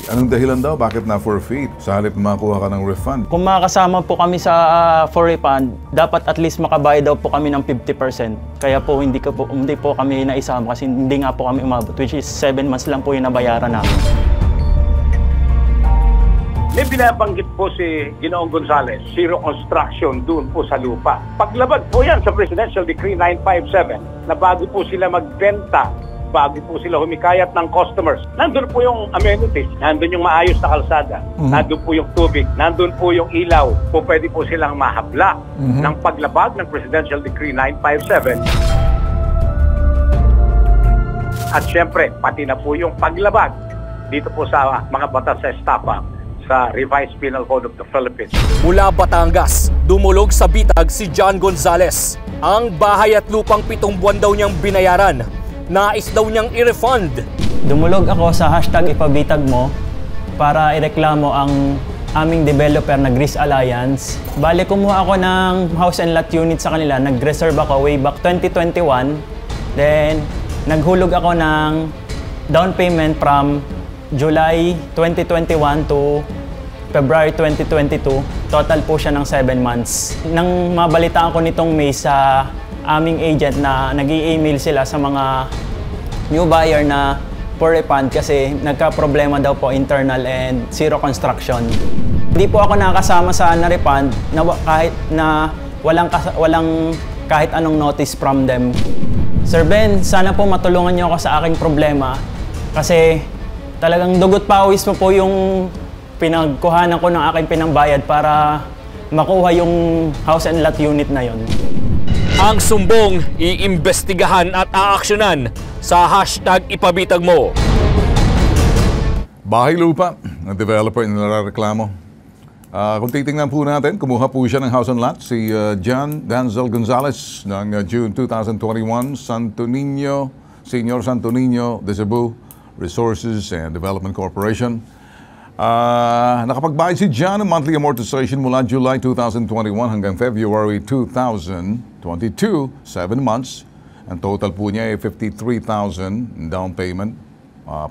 Anong dahilan daw? Bakit na forfeit? Sa halip makakuha ka ng refund? Kung makakasama po kami sa for refund, dapat at least makabayad daw po kami ng 50%. Kaya po hindi po kami naisama kasi hindi nga po kami umabot, which is 7 months lang po yung nabayaran namin. May binabanggit po si Ginoong Gonzales, zero construction doon po sa lupa. Paglabag po yan sa Presidential Decree 957 na bago po sila magbenta, bago po sila humikayat ng customers, nandun po yung amenities, nandun yung maayos na kalsada, nandun po yung tubig, nandun po yung ilaw, po pwede po silang mahabla ng paglabag ng Presidential Decree 957. At syempre, pati na po yung paglabag dito po sa mga batas sa estafa sa Revised Penal Code of the Philippines. Mula Batangas, dumulog sa bitag si John Gonzales. Ang bahay at lupang 7 buwan daw niyang binayaran. Nais daw niyang i-refund. Dumulog ako sa hashtag ipabitag mo para ireklamo ang aming developer na Greece Alliance. Bale, kumuha ako ng house and lot unit sa kanila. Nag-reserve ako way back 2021. Then, naghulog ako ng down payment from July 2021 to February 2022. Total po siya ng 7 months. Nang mabalitaan ko nitong May sa aming agent na nag-i-email sila sa mga new buyer na for refund kasi nagka-problema daw po internal and zero construction. Hindi po ako nakasama sa na-refund na kahit na walang kahit anong notice from them. Sir Ben, sana po matulungan niyo ako sa aking problema kasi talagang dugot pawis po yung pinagkuhanan ko ng aking pinambayad para makuha yung house and lot unit na yon. Ang sumbong iimbestigahan at aaksyonan sa hashtag ipabitag mo. Bahay lupa ng developer na narareklamo. Kung titingnan po natin, kumuha po siya ng house and lot, si John Danzel Gonzales ng June 2021, Senior Santo Niño de Cebu Resources and Development Corporation. Nakapagbayad si John ng monthly amortization mula July 2021 hanggang February 2022, 7 months. Ang total po niya ay 53,000 down payment,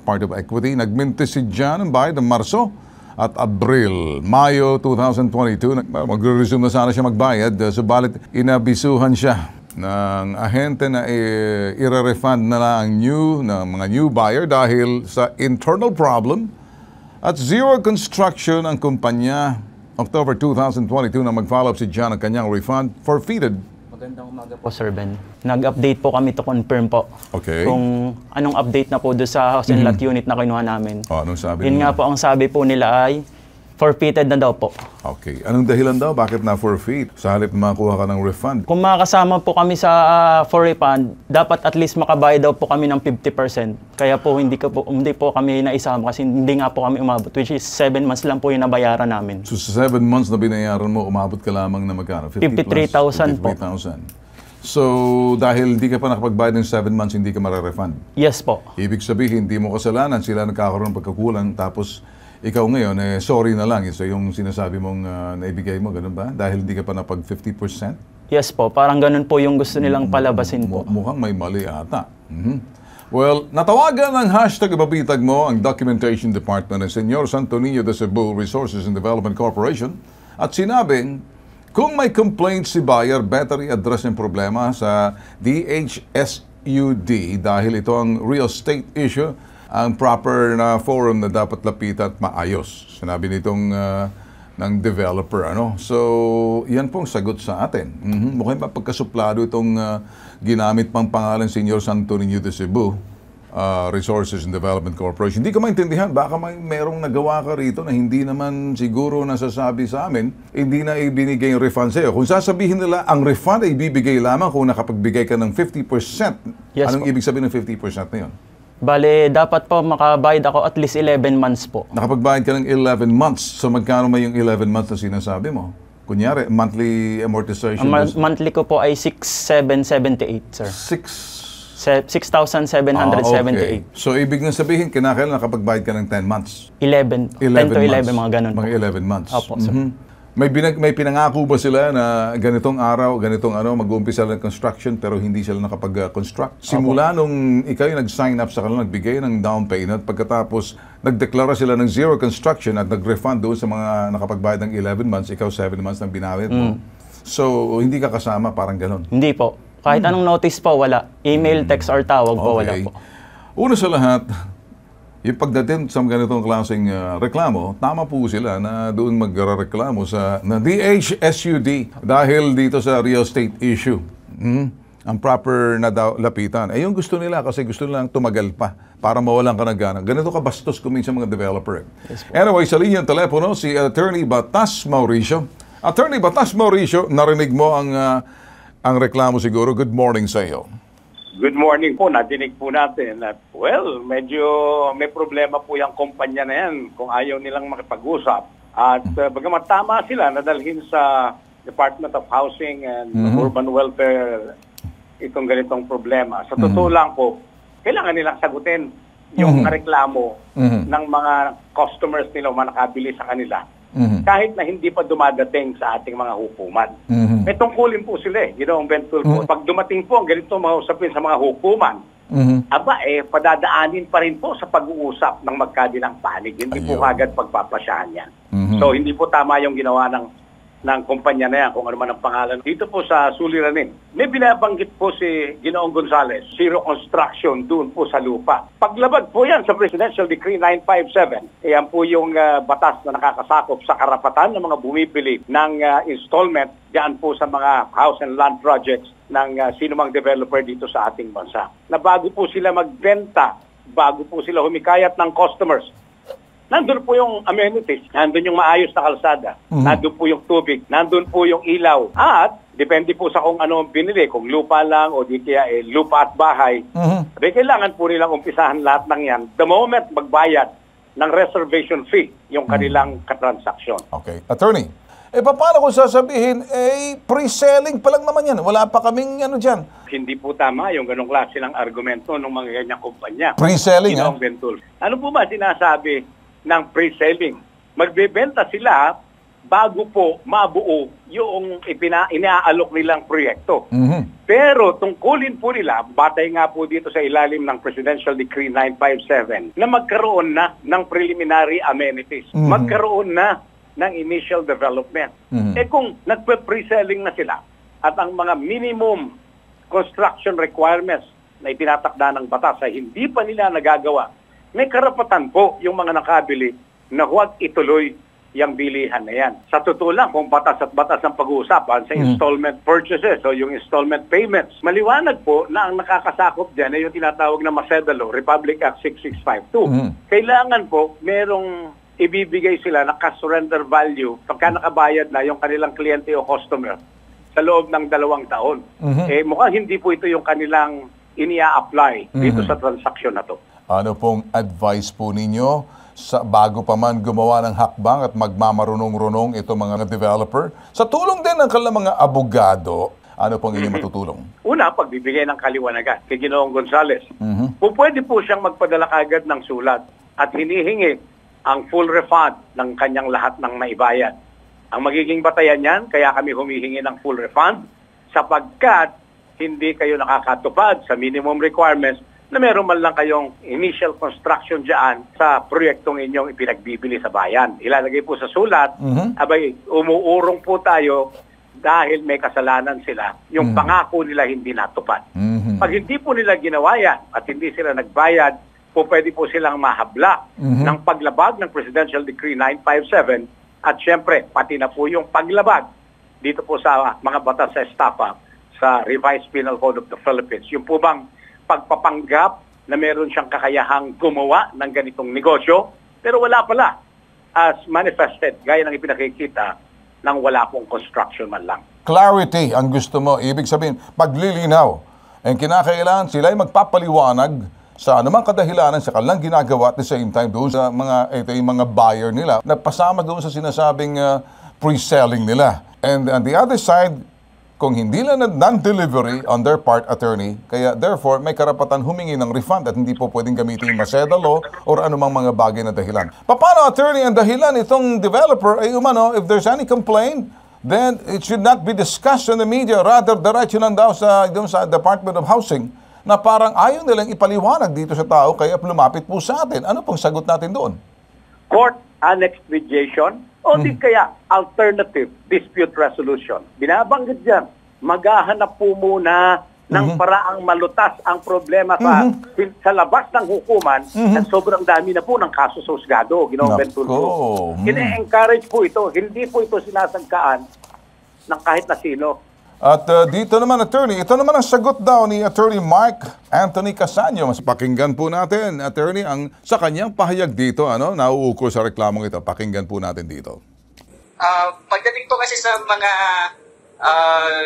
part of equity. Nagmintis si John ng bayad ng Marso at Mayo 2022. Magre-resume na sana siya magbayad, subalit inabisuhan siya ng ahente na i-refund na lang ng mga new buyer dahil sa internal problem at zero construction ang kumpanya. October 2022 na mag-follow up si John ang kanyang refund forfeited. Magandang umaga po, Sir Ben. Nag-update po kami to confirm po kung anong update na po doon sa house and lot unit na kinuha namin. Anong sabi Yun nga po, ang sabi po nila ay forfeited na daw po. Okay. Anong dahilan daw? Bakit na forfeit? Sa halip makakuha ka ng refund? Kung makakasama po kami sa for refund, dapat at least makabayad daw po kami ng 50%. Kaya po hindi po kami naisama kasi hindi nga po kami umabot, which is 7 months lang po yung nabayaran namin. So sa 7 months na binayaran mo, umabot ka lamang na magkano? 53,000 po. 53,000. So dahil hindi ka pa nakapagbayad ng 7 months, hindi ka mararefund? Yes po. Ibig sabihin, hindi mo kasalanan, sila nagkakaroon ng pagkakulang, tapos ikaw ngayon, sorry na lang. So yung sinasabi mong naibigay mo, ganun ba? Dahil hindi ka pa napag 50%? Yes po, parang ganun po yung gusto nilang palabasin po. Mukhang may mali ata. Well, natawagan ng hashtag ipabitag mo ang Documentation Department ng Senior Santo Niño de Cebu Resources and Development Corporation at sinabing kung may complaint si buyer, better i-address yung problema sa DHSUD dahil ito ang real estate issue, ang proper na forum na dapat lapitan at maayos. Sinabi nitong ng developer. So, yan pong sagot sa atin. Mukhang pagkasuplado itong ginamit pang pangalan Senior Santo Niño de Cebu Resources and Development Corporation. Hindi ko maintindihan. Baka merong nagawa ka rito na hindi naman siguro nasasabi sa amin, hindi na ibinigay yung refund sa'yo. Kung sasabihin nila, ang refund ay ibibigay lamang kung nakapagbigay ka ng 50%. Yes, anong po. ibig sabihin ng 50% na yun? Bale, dapat po makabayad ako at least 11 months po. Nakapagbayad ka ng 11 months. So magkano may yung 11 months na sinasabi mo? Kunyari, monthly amortization. Monthly ko po ay 6,778, sir. 6,778. Okay. So ibig na sabihin, kinakailan nakapagbayad ka ng 10 months? 10 to 11, mga ganun Mga po. 11 months. Opo, sir. May pinangako ba sila na ganitong araw, ganitong mag-uumpisa ng construction pero hindi sila nakapag-construct? Simula nung ikaw yung nag-sign up sa kanila, nagbigay ng down payment, pagkatapos nagdeklara sila ng zero construction at nag-refund doon sa mga nakapagbayad ng 11 months, ikaw 7 months nang binawit mo. So, hindi ka kasama, parang ganon? Hindi po. Kahit anong notice po, wala. Email, text, or tawag po, wala po. Una sa lahat, yung pagdating sa ganitong klaseng reklamo, tama po sila na doon magreklamo sa DHSUD dahil dito sa real estate issue. Ang proper na lapitan. Yung gusto nila kasi gusto nilang tumagal pa para mawalan ka ng gana. Ganito ka bastos kuminsan mga developer. Yes, anyway, sa linyang telepono, si Attorney Batas Mauricio. Attorney Batas Mauricio, narinig mo ang reklamo siguro. Good morning sa iyo. Good morning po. Nadinig po natin at medyo may problema po yung kumpanya na yan kung ayaw nilang makipag-usap. At bagamat tama sila na dalhin sa Department of Housing and Urban Welfare itong ganitong problema. Sa totoo lang po, kailangan nilang sagutin yung reklamo ng mga customers nila o mga nakabili sa kanila. Kahit na hindi pa dumadating sa ating mga hukuman. May tungkulin po sila Ginoong Bentul po. Pag dumating po ang ganito mausapin sa mga hukuman, padadaanin pa rin po sa pag-uusap ng magkabilang panig. Hindi po agad pagpapasyahan yan. So hindi po tama yung ginawa ng kumpanya na yan, kung ano man ang pangalan. Dito po sa Suliranin, may binabanggit po si Ginoong Gonzales, zero construction doon po sa lupa. Paglabag po yan sa Presidential Decree 957, yan po yung batas na nakakasakop sa karapatan ng mga bumibili ng installment diyan po sa mga house and land projects ng sinumang developer dito sa ating bansa. Na bago po sila magbenta, bago po sila humikayat ng customers, nandun po yung amenities, nandun yung maayos na kalsada, nandun po yung tubig, nandun po yung ilaw. At depende po sa kung ano binili, kung lupa lang o di kaya lupa at bahay. Kailangan po nilang umpisahan lahat ng yan the moment magbayad ng reservation fee yung kanilang katransaksyon. Okay. Attorney, paano kung sasabihin, pre-selling pa lang naman yan, wala pa kaming dyan? Hindi po tama yung ganong klase ng argumento ng mga ganyang kumpanya. Pre-selling, Ano po ba sinasabi ng pre-selling? Magbebenta sila bago po mabuo yung inaalok nilang proyekto. Pero tungkulin po nila, batay nga po dito sa ilalim ng Presidential Decree 957, na magkaroon na ng preliminary amenities. Magkaroon na ng initial development. Kung nagpe-pre-selling na sila at ang mga minimum construction requirements na itinatakda ng batas ay hindi pa nila nagagawa, may karapatan po yung mga nakabili na huwag ituloy yung bilihan na yan. Sa totoo lang, kung batas at batas ang pag-uusapan sa installment purchases o yung installment payments, maliwanag po na ang nakakasakop dyan ay yung tinatawag na MACEDA Law, Republic Act 6652. Kailangan po merong ibibigay sila na cash-surrender value pagka nakabayad na yung kanilang kliyente o customer sa loob ng 2 taon. Mukhang hindi po ito yung kanilang inia-apply dito sa transaksyon na to. Ano pong advice po ninyo bago pa man gumawa ng hakbang at magmamarunong-runong itong mga developer? Sa tulong din ng kanilang mga abogado, ano pong inyong matutulong? Una, pagbibigay ng kaliwanagan kay Ginoong Gonzales. Kung pwede po siyang magpadala kagad ng sulat at hinihingi ang full refund ng kanyang lahat ng naibayad. Ang magiging batayan niyan, kaya kami humihingi ng full refund sapagkat hindi kayo nakakatupad sa minimum requirements na meron man lang kayong initial construction dyan sa proyektong inyong ipinagbibili sa bayan. Ilalagay po sa sulat, umuurong po tayo dahil may kasalanan sila. Yung pangako nila hindi natupad. Pag hindi po nila ginawa yan at hindi sila nagbayad, po pwede po silang mahabla ng paglabag ng Presidential Decree 957 at syempre, pati na po yung paglabag dito po sa mga batas sa estafa sa Revised Penal Code of the Philippines. Yung po bang pagpapanggap na meron siyang kakayahang gumawa ng ganitong negosyo, pero wala pala as manifested, gaya ng ipinakikita ng wala pong construction man lang. Clarity ang gusto mo. Ibig sabihin, paglilinaw. And kinakailangan sila ay magpapaliwanag sa anumang kadahilanan sa kanilang ginagawa at the same time doon sa mga buyer nila na pasama doon sa sinasabing pre-selling nila. And on the other side, kung hindi lang non-delivery on their part, attorney, kaya therefore may karapatan humingi ng refund at hindi po pwedeng gamitin yung Maseda law or anumang mga bagay na dahilan. Paano, attorney, ang dahilan itong developer ay umano, if there's any complaint, then it should not be discussed in the media. Rather, diretso lang daw sa Department of Housing na parang ayaw nilang ipaliwanag dito sa tao kaya lumapit po sa atin. Ano pong sagot natin doon? Court annexed mediation o di kaya alternative dispute resolution. Binabanggit dyan, maghahanap po muna ng paraang malutas ang problema sa labas ng hukuman at sobrang dami na po ng kaso sa husgado, Ginoong Bentulfo. Ine-encourage po ito, hindi po ito sinasangkaan ng kahit na sino. At dito naman, attorney, ito naman ang sagot daw ni Attorney Mark Anthony Casanyo. Mas pakinggan po natin, attorney, ang sa kanyang pahayag dito, nauukol sa reklamong ito. Pakinggan po natin dito. Pagdating po kasi sa mga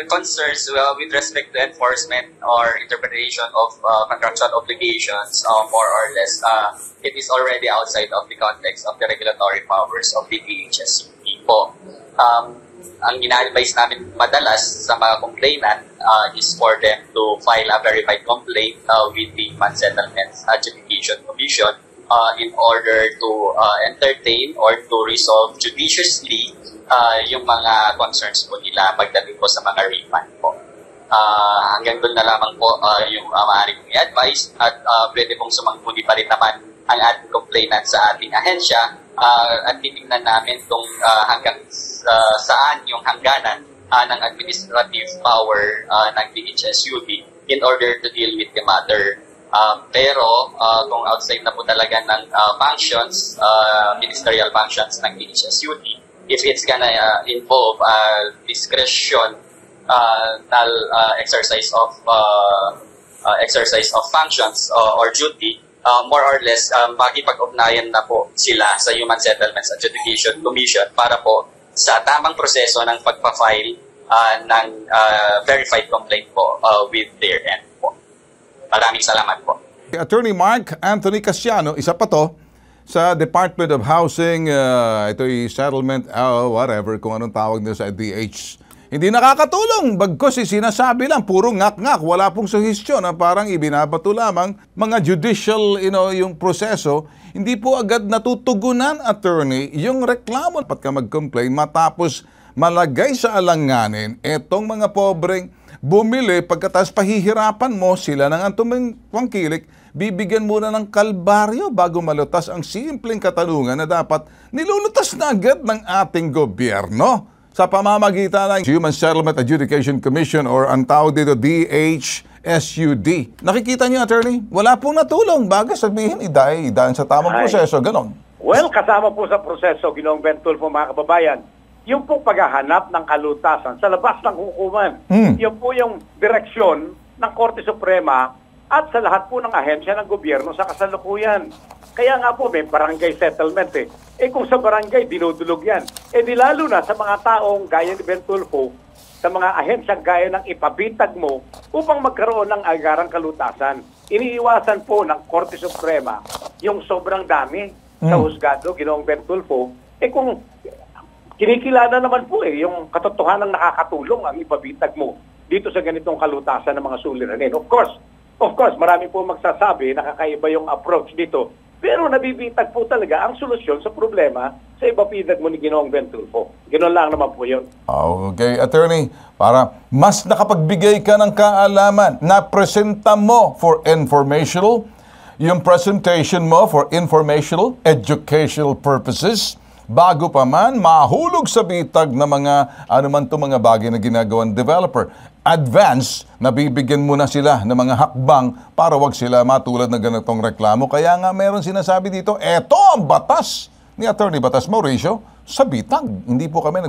concerns with respect to enforcement or interpretation of contractual obligations, more or less, it is already outside of the context of the regulatory powers of the DHSCP po. Ang ina-advise namin madalas sa mga complainant is for them to file a verified complaint with the Human Settlements Adjudication Commission in order to entertain or to resolve judiciously yung mga concerns po nila pagdating po sa mga refund po. Hanggang doon na lamang po yung maaari kong i-advise at pwede pong sumangkuli pa rin naman ang ating complainant sa ating ahensya at titingnan namin kung hanggang saan yung hangganan ng administrative power ng DHSUD in order to deal with the matter. Pero kung outside na po talaga ng functions, ministerial functions ng DHSUD, if it's gonna involve discretion exercise of functions or duty, more or less makipag-ugnayan na po sila sa Human Settlements Adjudication Commission para po sa tamang proseso ng pagpa-file ng verified complaint po with their end po. Maraming salamat po. Attorney Mark Anthony Casanyo, isa pa to, sa Department of Housing, ito yung settlement, whatever, kung anong tawag nila sa DH. Hindi nakakatulong, bagkos sinasabi lang, puro ngak-ngak, wala pong suhestyon na parang ibinabato lamang mga judicial, yung proseso. Hindi po agad natutugunan, attorney, yung reklamo. Dapat ka mag-complain matapos malagay sa alanganin etong mga pobreng bumili pagkatapos pahihirapan mo sila ng antuming pangkilik, bibigyan muna ng kalbaryo bago malutas ang simpleng katanungan na dapat nilulutas na agad ng ating gobyerno sa pamamagitan ng Human Settlement Adjudication Commission or ang tawag dito DHSUD. Nakikita niyo, attorney, wala pong natulong. Baga sabihin, idaan sa tamang proseso, ganon. Well, kasama po sa proseso, Ginoong Bentulfo, mga kababayan, yung po paghahanap ng kalutasan sa labas ng hukuman. Yung po yung direksyon ng Korte Suprema at sa lahat po ng ahensya ng gobyerno sa kasalukuyan. Kaya nga po may barangay settlement eh. Kung sa barangay, dinudulog yan. Di lalo na sa mga taong gaya ni Bentulfo, sa mga ahensyang gaya ng ipabitag mo upang magkaroon ng agarang kalutasan. Iniiwasan po ng Korte Suprema yung sobrang dami sa husgado, Ginoong Bentulfo. Kung kinikilala naman po yung katotohanan nakakatulong ang ipabitag mo dito sa ganitong kalutasan ng mga suliranin. Of course, marami po magsasabi na kakaiba yung approach dito. Pero nabibitag po talaga ang solusyon sa problema sa ipabitag mo ni Ginoong Bentulfo. Ganoon lang naman po yun. Okay, attorney, para mas nakapagbigay ka ng kaalaman na presenta mo for informational, yung presentation mo for informational, educational purposes, bago pa man mahulog sa bitag na mga anuman to mga bagay na ginagawang developer. Advance, nabibigyan mo na sila ng mga hakbang para wag sila matulad ng ganitong reklamo. Kaya nga meron sinasabi dito, eto ang batas ni Attorney Batas Mauricio sa bitag. Hindi po kami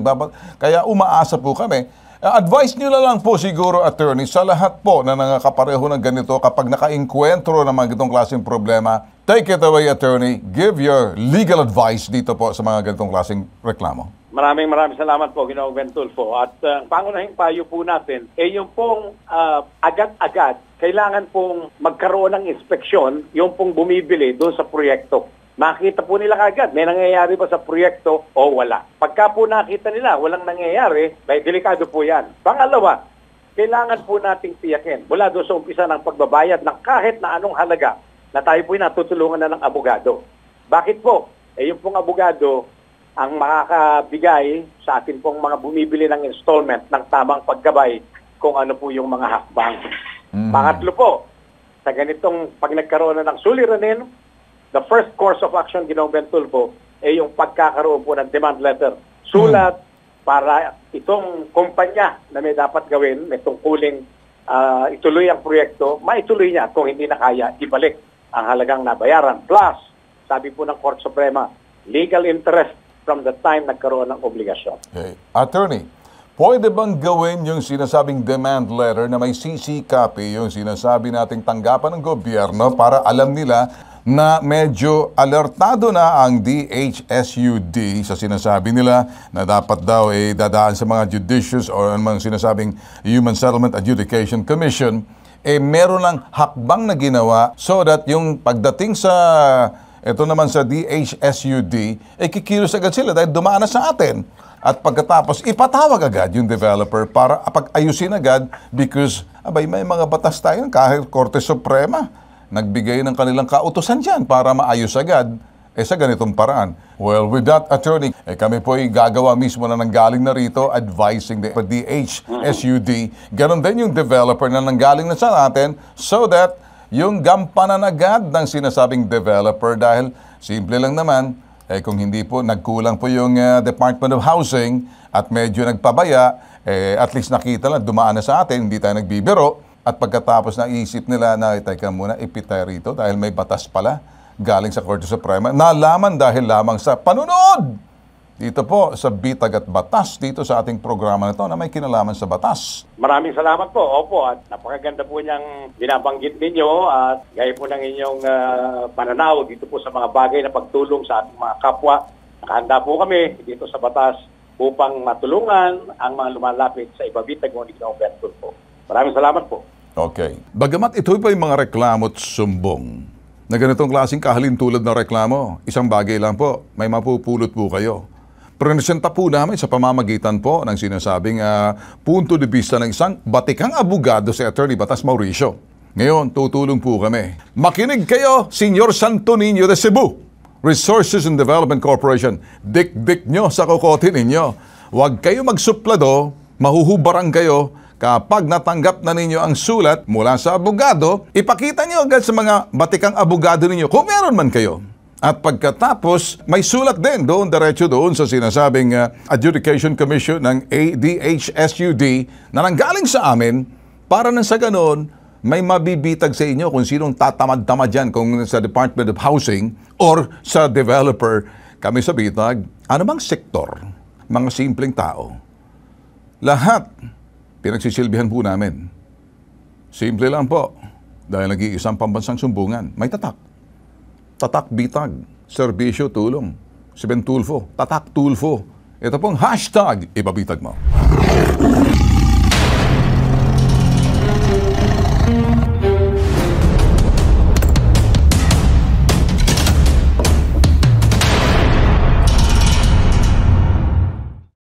kaya umaasa po kami. Advice nyo na lang po siguro, attorney, sa lahat po na nangakapareho ng ganito kapag naka-enkwentro ng mga ganitong klaseng problema. Take it away, attorney. Give your legal advice dito po sa mga ganitong klaseng reklamo. Maraming salamat po, Ginoong Bentulfo. At pangunahing payo po natin, yung pong agad-agad, kailangan pong magkaroon ng inspeksyon, yung pong bumibili doon sa proyekto. Makita po nila kagad, may nangyayari ba sa proyekto o wala. Pagka po nakita nila, walang nangyayari, delikado po yan. Pangalawa, kailangan po nating tiyakin mula doon sa umpisa ng pagbabayad ng kahit na anong halaga na tayo po'y natutulungan na ng abogado. Bakit po? Yung pong abogado ang makakabigay sa atin pong mga bumibili ng installment ng tamang paggabay kung ano po yung mga hakbang. Pangatlo po, sa ganitong pag nagkaroon na ng suliranin, the first course of action, Ginoong Bentulfo, ay yung pagkakaroon po ng demand letter. Sulat para itong kumpanya na may dapat gawin, may tungkuling ituloy ang proyekto, maituloy niya kung hindi na kaya, ibalik ang halagang nabayaran. Plus, sabi po ng Korte Suprema, legal interest from the time nagkaroon ng obligasyon. Okay. Attorney, pwede bang gawin yung sinasabing demand letter na may CC copy, yung sinasabi nating tanggapan ng gobyerno para alam nila na medyo alertado na ang DHSUD sa sinasabi nila na dapat daw dadaan sa mga judicious or anumang sinasabing Human Settlement Adjudication Commission, meron lang hakbang na ginawa so that yung pagdating sa ito naman sa DHSUD, kikilos agad sila dahil dumaan na sa atin. At pagkatapos, ipatawag agad yung developer para pag-ayusin agad because may mga batas tayo kahit Korte Suprema nagbigay ng kanilang kautusan dyan para maayos agad sa ganitong paraan. Well, with that, attorney, kami po ay gagawa mismo na nanggaling na rito advising the DHSUD. Ganon din yung developer na nanggaling na sa atin so that yung gampanan agad ng sinasabing developer dahil simple lang naman, kung hindi po, nagkulang po yung Department of Housing at medyo nagpabaya, at least nakita lang, dumaan na sa atin, hindi tayo nagbibiro. At pagkatapos naisip nila na, teka muna, ipitay rito dahil may batas pala galing sa Korte Suprema. Nalaman dahil lamang sa panunod dito po sa Bitag at Batas dito sa ating programa na ito na may kinalaman sa batas. Maraming salamat po. Opo, at napakaganda po niyang binabanggit ninyo at gaya po ng inyong pananaw dito po sa mga bagay na pagtulong sa ating mga kapwa. Nakahanda po kami dito sa batas upang matulungan ang mga lumalapit sa ibabitag mo ni Ginoong Bentulfo. Maraming salamat po. Okay. Bagamat ito pa yung mga reklamo at sumbong na ganitong klaseng kahalintulad na reklamo, isang bagay lang po, may mapupulot po kayo. Presenta po namin sa pamamagitan po ng sinasabing punto de vista ng isang batikang abogado si Attorney Batas Mauricio. Ngayon, tutulong po kami. Makinig kayo, Senyor Santo Niño de Cebu, Resources and Development Corporation. Dik-dik nyo sa kokote ninyo. Huwag kayo magsuplado, mahuhubarang kayo. Kapag natanggap na ninyo ang sulat mula sa abogado, ipakita nyo agad sa mga batikang abogado ninyo kung meron man kayo. At pagkatapos, may sulat din doon, diretso doon sa sinasabing Adjudication Commission ng DHSUD na nanggaling sa amin para nang sa ganon, may mabibitag sa inyo kung sinong tatamad-tamad yan, kung sa Department of Housing or sa developer. Kami sa Bitag, anumang sektor, mga simpleng tao, lahat pinagsisilbihan po namin. Simple lang po. Dahil nag-iisang pambansang sumbungan. May tatak. Tatak Bitag. Serbisyo tulong. Si Bentulfo. Tatak Tulfo. Ito pong hashtag ibabitag mo.